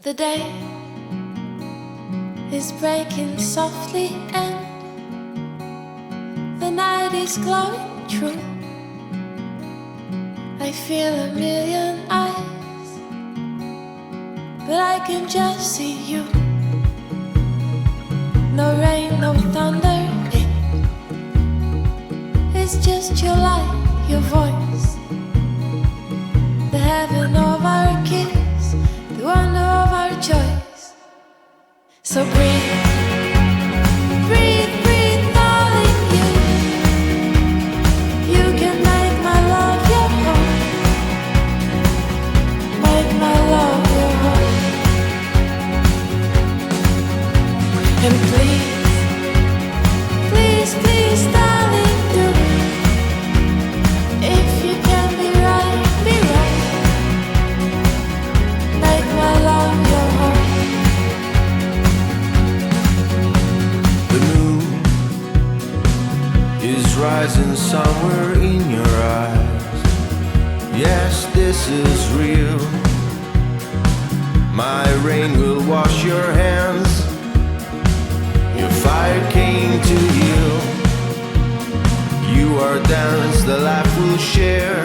The day is breaking softly and the night is glowing true. I feel a million eyes, but I can just see you. No rain, no thunder, it's just your light, your voice, the heaven of our kiss, the wonder of our choice. So breathe, breathe, breathe, darling, you can make my love your home, make my love your home. And please, please, please, darling, do, if you can be right, be wrong, make my love your home. The moon is rising somewhere in your eyes. Yes, this is real. My rain will wash your hands. Your fire came to heal. You are dance, the life we'll share,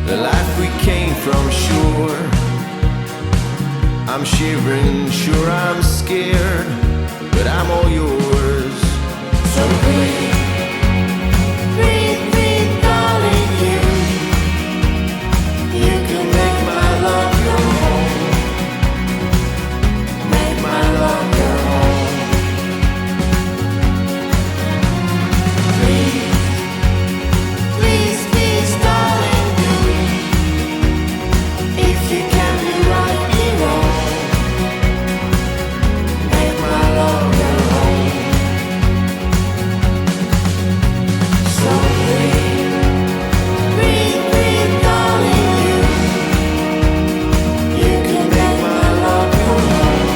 the life we came from shore. I'm shivering, sure I'm scared, but I'm all yours. So breathe, breathe, breathe, darling, you can make my love your home, make my love your home. Please, please, please, darling, if you can be right, be wrong, make my love your home. So breathe, breathe, breathe, darling, you can make my love your home,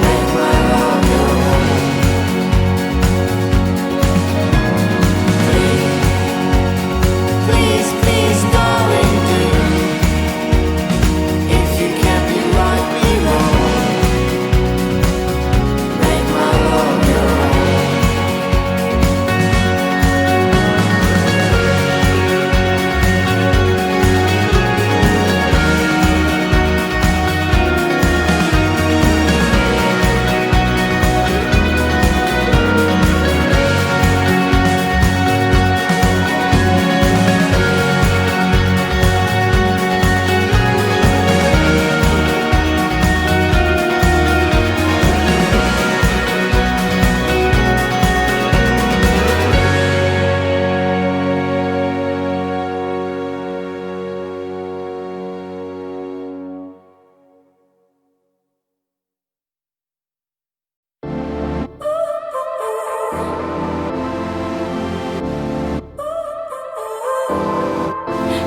make my love your home. Please, please, darling, if you can be right, be wrong, make my love your home.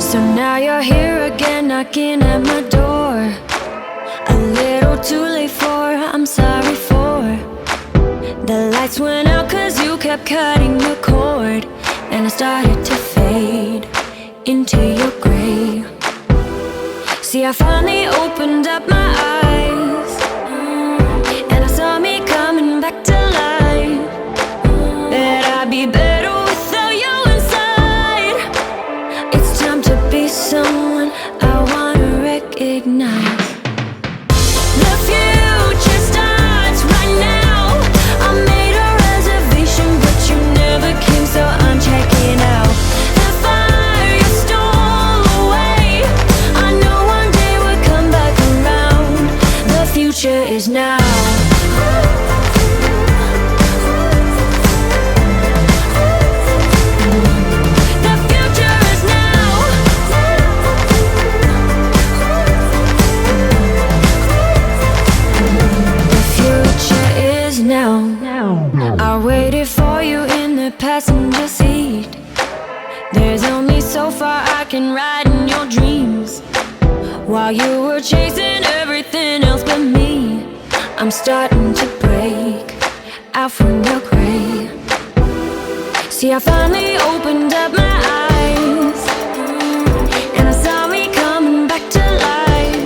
So now you're here again, knocking at my door. A little too late for, I'm sorry for. The lights went out cause you kept cutting the cord, and I started to fade into your gray. See, I finally opened up my eyes, and I saw me coming back to life. That I'd be better without you inside. It's time to be someone I wanna recognize. The future starts right now. I made a reservation, but you never came, so I'm checking out. The fire you stole away, I know one day we'll come back around. The future is now. The future is now. The future is now. I waited for you in the passenger seat. There's only so far I can ride in your dreams, while you were chasing everything else but me. I'm starting to break out from your gray. See, I finally opened up my eyes, and I saw me coming back to life.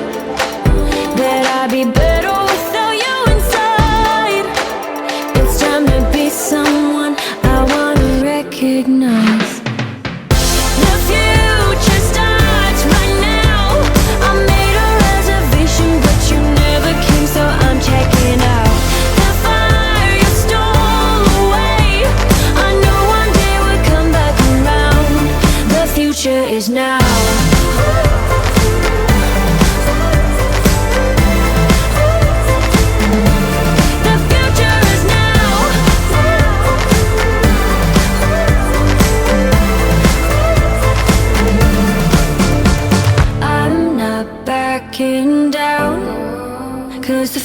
'Cause the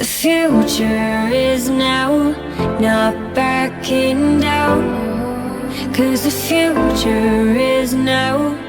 future is now, not backing down. 'Cause the future is now.